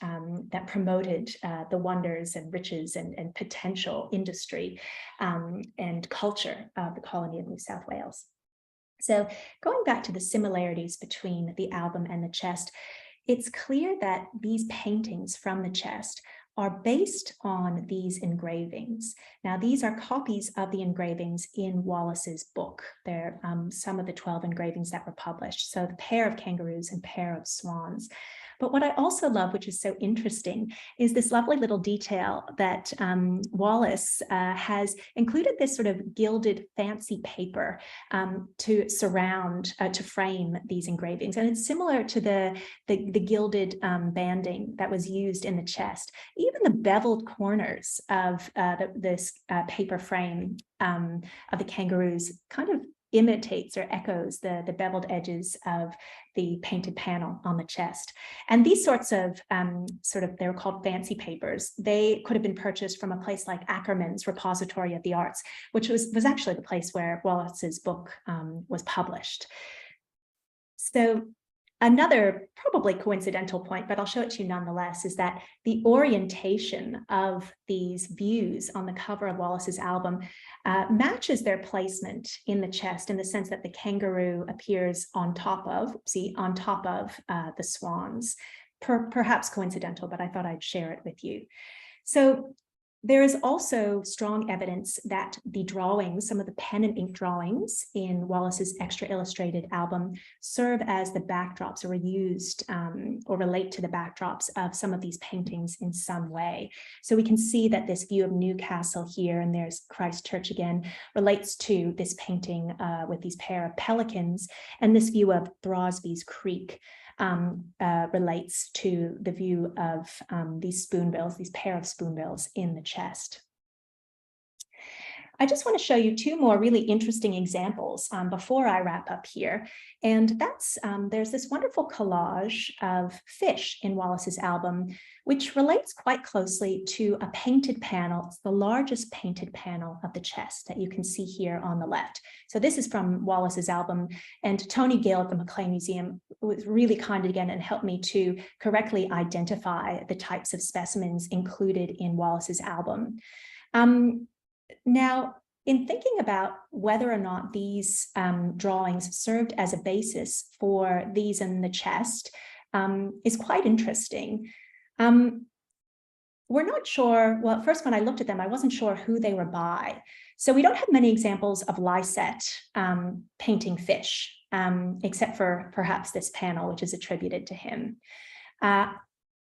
that promoted the wonders and riches and potential industry and culture of the colony of New South Wales. So going back to the similarities between the album and the chest, it's clear that these paintings from the chest are based on these engravings. Now, these are copies of the engravings in Wallis's book. They're some of the 12 engravings that were published. So the pair of kangaroos and pair of swans. But what I also love, which is so interesting, is this lovely little detail that Wallis has included this sort of gilded fancy paper to surround, to frame these engravings. And it's similar to the gilded banding that was used in the chest. Even the beveled corners of this paper frame of the kangaroos kind of imitates or echoes the beveled edges of the painted panel on the chest. And these sorts of they were called fancy papers. They could have been purchased from a place like Ackerman's Repository of the Arts, which was actually the place where Wallis's book was published. So another probably coincidental point, but I'll show it to you nonetheless, is that the orientation of these views on the cover of Wallis's album matches their placement in the chest, in the sense that the kangaroo appears on top of the swans. Perhaps coincidental, but I thought I'd share it with you. So there is also strong evidence that the drawings, some of the pen and ink drawings in Wallis's extra illustrated album, serve as the backdrops or were used or relate to the backdrops of some of these paintings in some way. So we can see that this view of Newcastle here, and there's Christchurch again, relates to this painting with these pair of pelicans, and this view of Throsby's Creek relates to the view of these spoonbills, these pair of spoonbills in the chest. I just want to show you two more really interesting examples before I wrap up here. And that's, there's this wonderful collage of fish in Wallis's album, which relates quite closely to a painted panel. It's the largest painted panel of the chest that you can see here on the left. So this is from Wallis's album, and Tony Gill at the Maclean Museum was really kind again and helped me to correctly identify the types of specimens included in Wallis's album. Now, in thinking about whether or not these drawings served as a basis for these in the chest is quite interesting. We're not sure, well, first when I looked at them, I wasn't sure who they were by. So we don't have many examples of Lycett painting fish, except for perhaps this panel, which is attributed to him.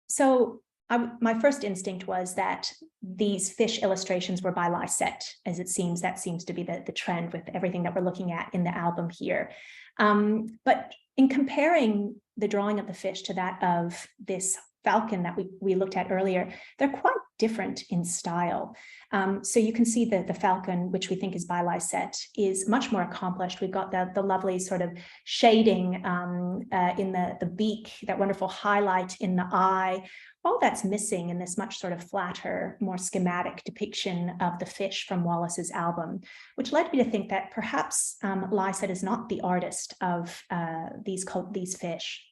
So my first instinct was that these fish illustrations were by Lycett, as it seems that seems to be the trend with everything that we're looking at in the album here. But in comparing the drawing of the fish to that of this falcon that we looked at earlier, they're quite different in style. So you can see that the falcon, which we think is by Lycett, is much more accomplished. We've got the lovely sort of shading in the beak, that wonderful highlight in the eye. All that's missing in this much sort of flatter, more schematic depiction of the fish from Wallis's album, which led me to think that perhaps Lycett is not the artist of these fish.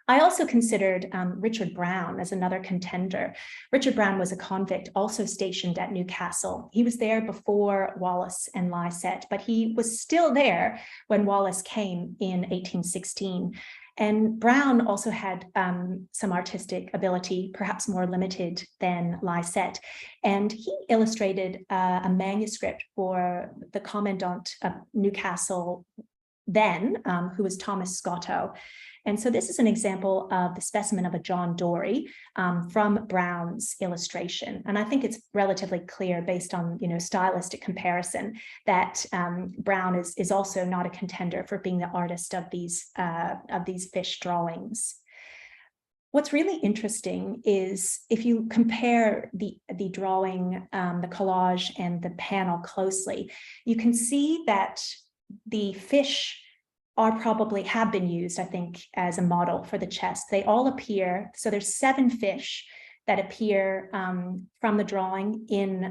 I also considered Richard Brown as another contender. Richard Brown was a convict also stationed at Newcastle. He was there before Wallis and Lycett, but he was still there when Wallis came in 1816. And Brown also had some artistic ability, perhaps more limited than Lycett. And he illustrated a manuscript for the commandant of Newcastle then, who was Thomas Scotto. And so this is an example of the specimen of a John Dory from Brown's illustration. And I think it's relatively clear based on, stylistic comparison that Brown is also not a contender for being the artist of these fish drawings. What's really interesting is if you compare the drawing, the collage and the panel closely, you can see that the fish have been used, I think, as a model for the chest. They all appear, so there's 7 fish that appear from the drawing in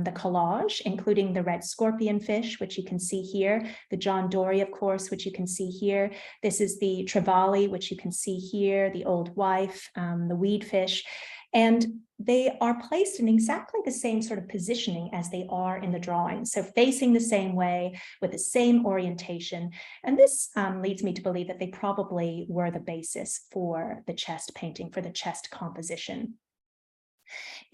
the collage, including the red scorpion fish, which you can see here, the John Dory, of course, which you can see here. This is the trevally, which you can see here, the old wife, the weed fish. And they are placed in exactly the same sort of positioning as they are in the drawing. So facing the same way with the same orientation. And this leads me to believe that they probably were the basis for the chest painting, for the chest composition.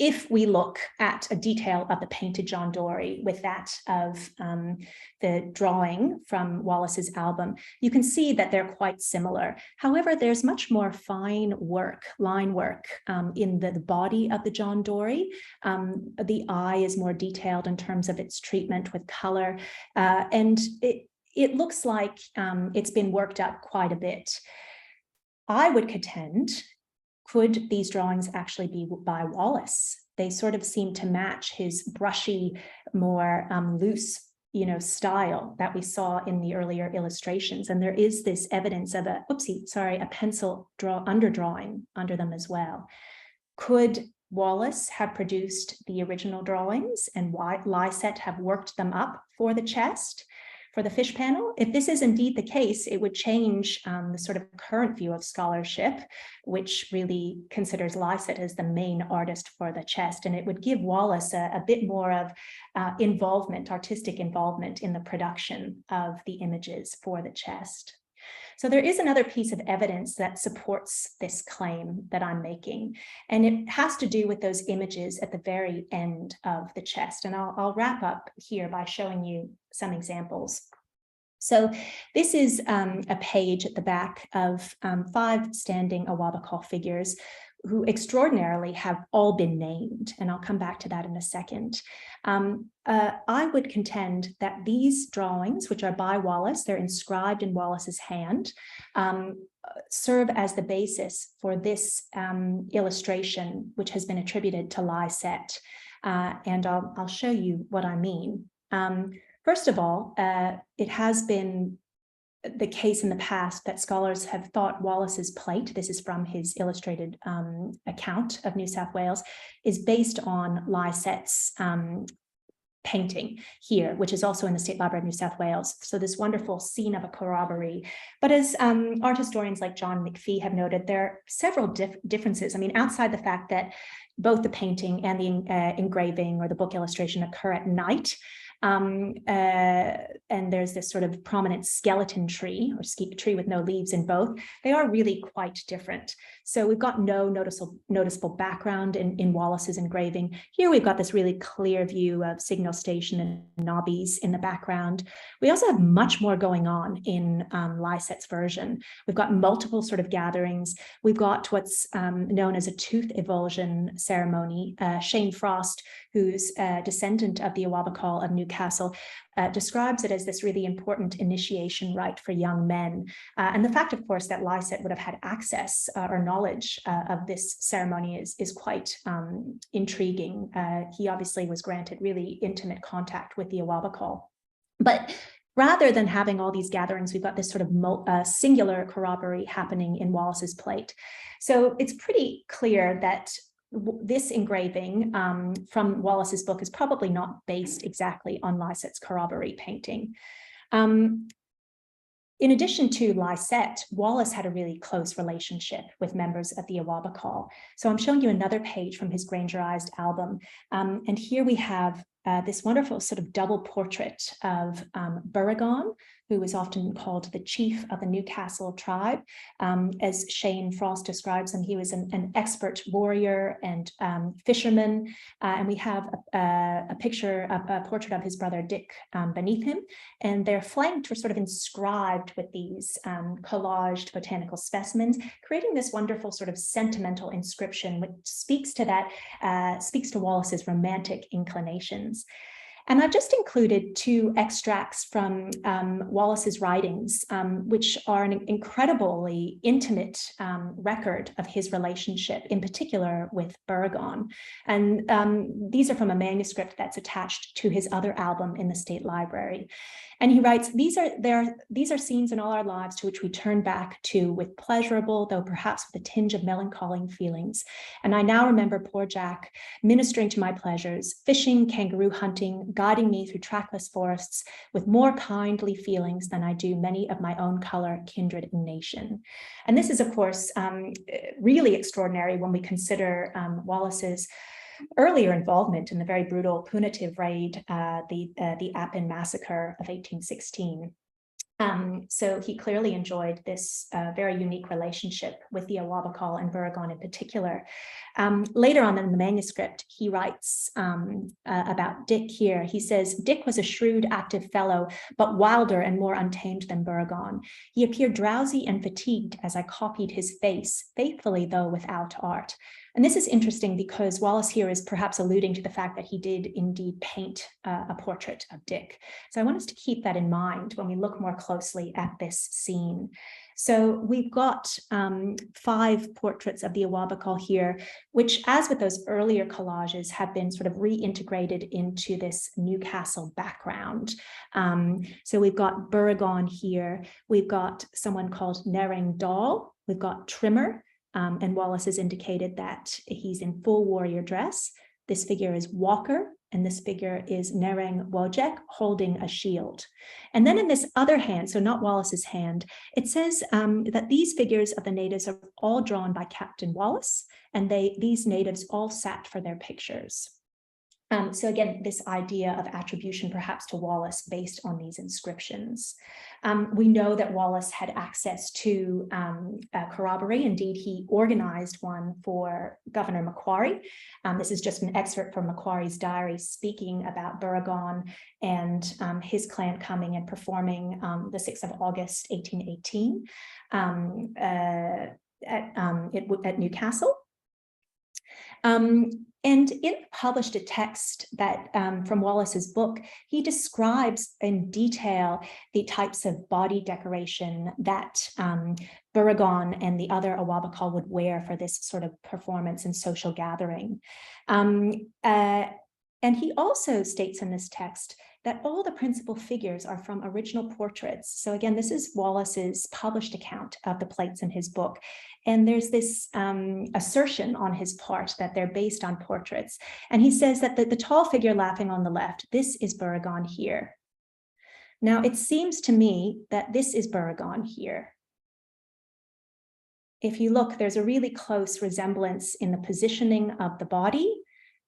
If we look at a detail of the painted John Dory with that of the drawing from Wallis's album, you can see that they're quite similar. However, there's much more fine work, line work in the body of the John Dory. The eye is more detailed in terms of its treatment with color, and it looks like it's been worked up quite a bit. I would contend, could these drawings actually be by Wallis? They sort of seem to match his brushy, more loose, style that we saw in the earlier illustrations. And there is this evidence of a pencil underdrawing under them as well. Could Wallis have produced the original drawings and Lycett have worked them up for the chest? For the fish panel? If this is indeed the case, it would change the sort of current view of scholarship, which really considers Lycett as the main artist for the chest, and it would give Wallis a bit more of artistic involvement in the production of the images for the chest. So there is another piece of evidence that supports this claim that I'm making, and it has to do with those images at the very end of the chest. And I'll wrap up here by showing you some examples. So this is a page at the back of 5 standing Awabakal figures who extraordinarily have all been named, and I'll come back to that in a second. I would contend that these drawings, which are by Wallis, they're inscribed in Wallis's hand, serve as the basis for this illustration, which has been attributed to Lycett. And I'll show you what I mean. First of all, it has been the case in the past that scholars have thought Wallis's plate, this is from his illustrated account of New South Wales, is based on Lycett's painting here, which is also in the State Library of New South Wales. So this wonderful scene of a corroboree. But as art historians like John McPhee have noted, there are several differences. I mean, outside the fact that both the painting and the engraving or the book illustration occur at night, and there's this sort of prominent skeleton tree or tree with no leaves in both, they are really quite different. So we've got no noticeable background in Wallis's engraving. Here we've got this really clear view of Signal Station and Nobbies in the background. We also have much more going on in Lycett's version. We've got multiple sort of gatherings. We've got what's known as a tooth evulsion ceremony. Shane Frost, who's a descendant of the Awabakal of Newcastle, describes it as this really important initiation rite for young men. And the fact, of course, that Lycett would have had access or knowledge of this ceremony is quite intriguing. He obviously was granted really intimate contact with the Awabakal. But rather than having all these gatherings, we've got this sort of singular corroboree happening in Wallis's plate. So it's pretty clear that this engraving from Wallis's book is probably not based exactly on Lycett's corroboree painting. In addition to Lycett, Wallis had a really close relationship with members of the Awabakal. So I'm showing you another page from his grangerised album. And here we have this wonderful sort of double portrait of Burragon, who is often called the chief of the Newcastle tribe. As Shane Frost describes him, he was an expert warrior and fisherman. And we have a portrait of his brother Dick beneath him. And they're flanked or sort of inscribed with these collaged botanical specimens, creating this wonderful sort of sentimental inscription, which speaks to Wallis's romantic inclinations. And I've just included two extracts from Wallis's writings, which are an incredibly intimate record of his relationship, in particular with Burragon. And these are from a manuscript that's attached to his other album in the State Library. And he writes, these are scenes in all our lives to which we turn back to with pleasurable, though perhaps with a tinge of melancholy feelings. And I now remember poor Jack ministering to my pleasures, fishing, kangaroo hunting, guiding me through trackless forests with more kindly feelings than I do many of my own color, kindred, and nation. And this is, of course, really extraordinary when we consider Wallis's earlier involvement in the very brutal punitive raid, the Appin massacre of 1816. So he clearly enjoyed this very unique relationship with the Awabakal and Burragon in particular. Later on in the manuscript, he writes about Dick here. He says, Dick was a shrewd, active fellow, but wilder and more untamed than Burragon. He appeared drowsy and fatigued as I copied his face, faithfully though without art. And this is interesting because Wallis here is perhaps alluding to the fact that he did indeed paint a portrait of Dick. So I want us to keep that in mind when we look more closely at this scene. So we've got 5 portraits of the Awabakal here, which, as with those earlier collages, have been sort of reintegrated into this Newcastle background. So we've got Burragon here. We've got someone called Nereng Dal. We've got Trimmer. And Wallis has indicated that he's in full warrior dress. This figure is Walker, and this figure is Nereng Wojek holding a shield. And then in this other hand, so not Wallis's hand, it says that these figures of the natives are all drawn by Captain Wallis, and these natives all sat for their pictures. So again, this idea of attribution perhaps to Wallis based on these inscriptions. We know that Wallis had access to corroboree. Indeed, he organized one for Governor Macquarie. This is just an excerpt from Macquarie's diary speaking about Burragon and his clan coming and performing the 6th of August, 1818 at Newcastle. And in the published text that from Wallis's book, he describes in detail the types of body decoration that Burragon and the other Awabakal would wear for this sort of performance and social gathering. And he also states in this text that all the principal figures are from original portraits. So again, this is Wallis's published account of the plates in his book. And there's this assertion on his part that they're based on portraits. And he says that the tall figure laughing on the left, this is Burragon here. Now, it seems to me that this is Burragon here. If you look, there's a really close resemblance in the positioning of the body,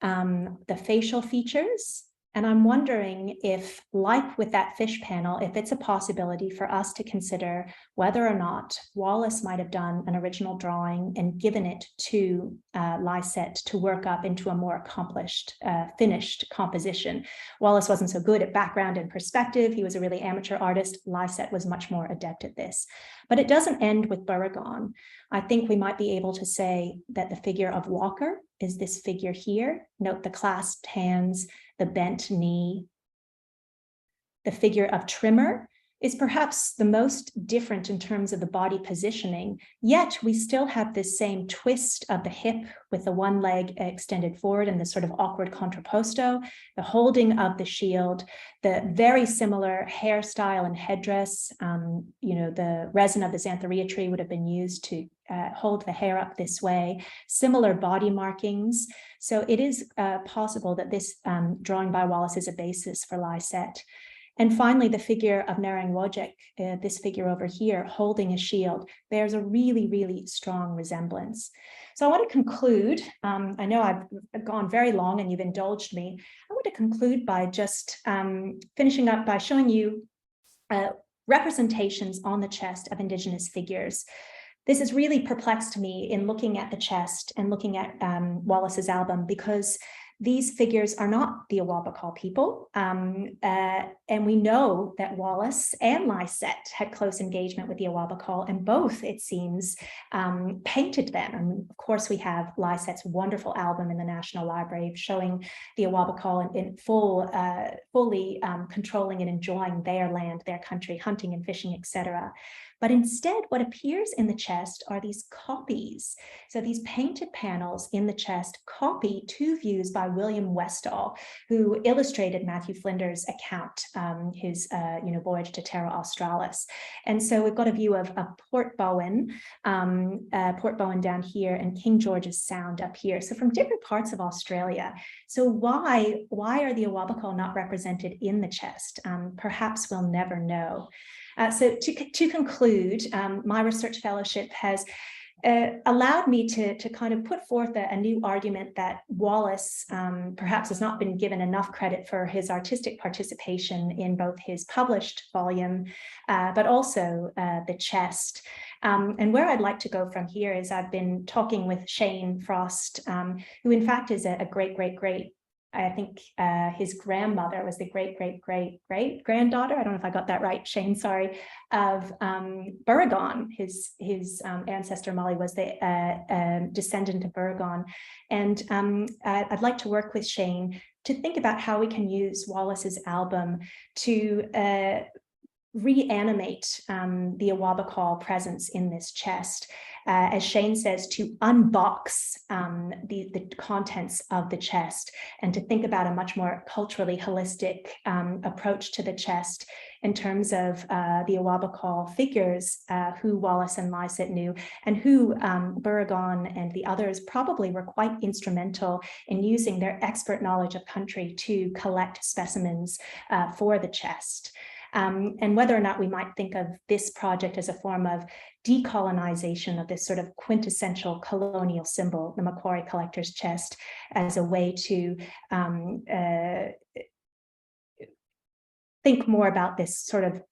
the facial features, And I'm wondering if, like with that fish panel, if it's a possibility for us to consider whether or not Wallis might have done an original drawing and given it to Lycett to work up into a more accomplished, finished composition. Wallis wasn't so good at background and perspective. He was a really amateur artist. Lycett was much more adept at this. But it doesn't end with Borogon. I think we might be able to say that the figure of Walker is this figure here. Note the clasped hands, the bent knee. The figure of Trimmer is perhaps the most different in terms of the body positioning, yet we still have this same twist of the hip with the one leg extended forward and the sort of awkward contrapposto, the holding of the shield, the very similar hairstyle and headdress. The resin of the xanthorrhea tree would have been used to hold the hair up this way, similar body markings. So it is possible that this drawing by Wallis is a basis for Lycett. And finally, the figure of Narang Wojcik, this figure over here, holding a shield, bears a really, really strong resemblance. So I want to conclude, I know I've gone very long and you've indulged me. I want to conclude by just finishing up by showing you representations on the chest of Indigenous figures. This has really perplexed me in looking at the chest and looking at Wallis's album, because these figures are not the Awabakal people, and we know that Wallis and Lycett had close engagement with the Awabakal, and both, it seems, painted them. And of course, we have Lycett's wonderful album in the National Library showing the Awabakal in fully controlling and enjoying their land, their country, hunting and fishing, etc. But instead, what appears in the chest are these copies. So these painted panels in the chest copy two views by William Westall, who illustrated Matthew Flinders' account, his voyage to Terra Australis. And so we've got a view of Port Bowen down here, and King George's Sound up here. So from different parts of Australia. So why are the Awabakal not represented in the chest? Perhaps we'll never know. So to conclude, my research fellowship has allowed me to kind of put forth a new argument that Wallis perhaps has not been given enough credit for his artistic participation in both his published volume, but also the chest. And where I'd like to go from here is I've been talking with Shane Frost, who in fact is a great, I think his grandmother was the great-great-great-great-granddaughter, I don't know if I got that right, Shane, sorry, of Borogon. His ancestor, Molly, was the descendant of Borogon. And I'd like to work with Shane to think about how we can use Wallis's album to reanimate the Awabakal presence in this chest. As Shane says, to unbox the contents of the chest and to think about a much more culturally holistic approach to the chest in terms of the Awabakal figures who Wallis and Lycett knew, and who Borogon and the others probably were quite instrumental in using their expert knowledge of country to collect specimens for the chest. And whether or not we might think of this project as a form of decolonization of this sort of quintessential colonial symbol, the Macquarie collector's chest, as a way to think more about this sort of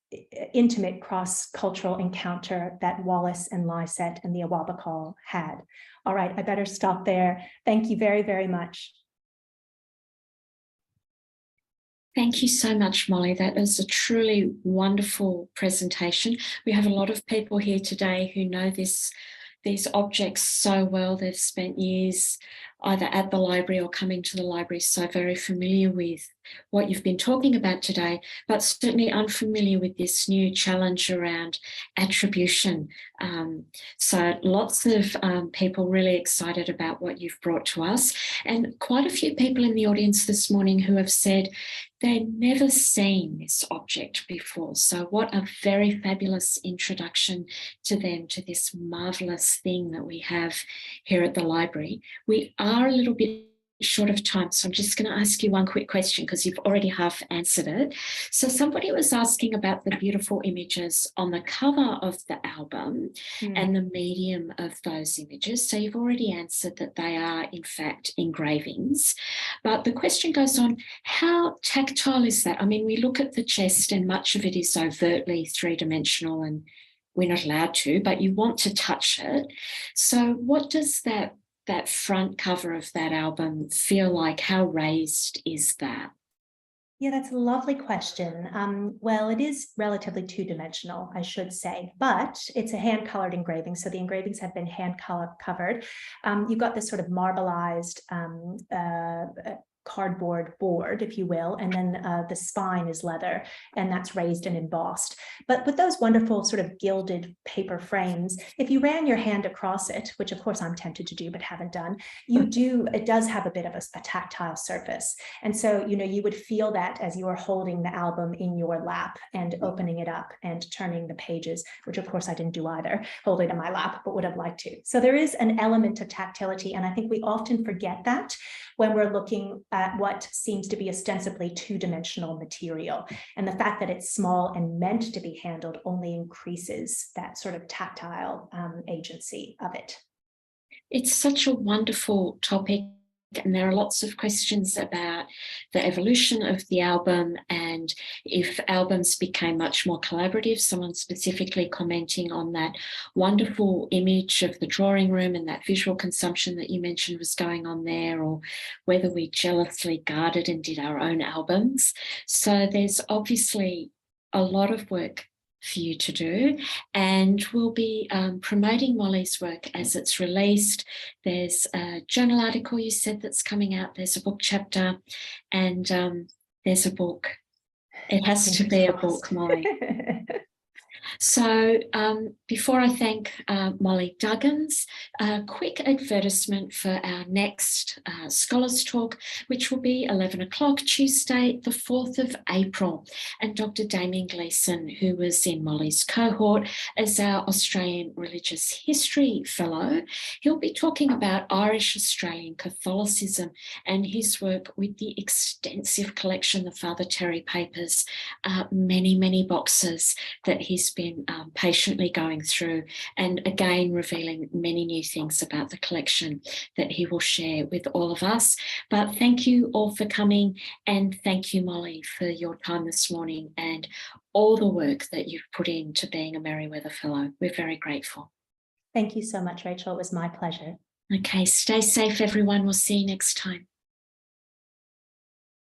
intimate cross-cultural encounter that Wallis and Lycett and the Awabakal had. All right, I better stop there. Thank you very, very much. Thank you so much, Molly. That is a truly wonderful presentation. We have a lot of people here today who know these objects so well. They've spent years either at the library or coming to the library, so very familiar with what you've been talking about today, but certainly unfamiliar with this new challenge around attribution. So lots of people really excited about what you've brought to us, and quite a few people in the audience this morning who have said they'd never seen this object before. So what a very fabulous introduction to them, to this marvellous thing that we have here at the library. We are a little bit short of time, so I'm just going to ask you one quick question because you've already half answered it. So somebody was asking about the beautiful images on the cover of the album and the medium of those images. So you've already answered that they are, in fact, engravings. But the question goes on, how tactile is that? I mean, we look at the chest and much of it is overtly three-dimensional and we're not allowed to, but you want to touch it. So what does that front cover of that album feel like? How raised is that? Yeah, that's a lovely question. Well, it is relatively two-dimensional, I should say, but it's a hand-colored engraving. So the engravings have been hand-covered. You've got this sort of marbleized cardboard board, if you will, and then the spine is leather, and that's raised and embossed. But with those wonderful sort of gilded paper frames, if you ran your hand across it, which of course I'm tempted to do but haven't done, it does have a bit of a tactile surface. And so, you know, you would feel that as you are holding the album in your lap and opening it up and turning the pages, which of course I didn't do either, hold it in my lap, but would have liked to. So there is an element of tactility, and I think we often forget that when we're looking at what seems to be ostensibly two-dimensional material. And the fact that it's small and meant to be handled only increases that sort of tactile agency of it. It's such a wonderful topic, and there are lots of questions about the evolution of the album and if albums became much more collaborative. Someone specifically commenting on that wonderful image of the drawing room and that visual consumption that you mentioned was going on there, or whether we jealously guarded and did our own albums. So there's obviously a lot of work for you to do, and we'll be promoting Molly's work as it's released. There's a journal article you said that's coming out, there's a book chapter, and there's a book. It has to be a book, Molly. So before I thank Molly Duggins, a quick advertisement for our next Scholars Talk, which will be 11 o'clock Tuesday, the 4th of April. And Dr. Damien Gleeson, who was in Molly's cohort as our Australian Religious History Fellow, he'll be talking about Irish Australian Catholicism and his work with the extensive collection, the Father Terry papers, many, many boxes that he's been patiently going through, and again revealing many new things about the collection that he will share with all of us. But thank you all for coming, and thank you, Molly, for your time this morning and all the work that you've put into being a Merewether Fellow. We're very grateful. Thank you so much, Rachel. It was my pleasure. Okay, stay safe, everyone. We'll see you next time.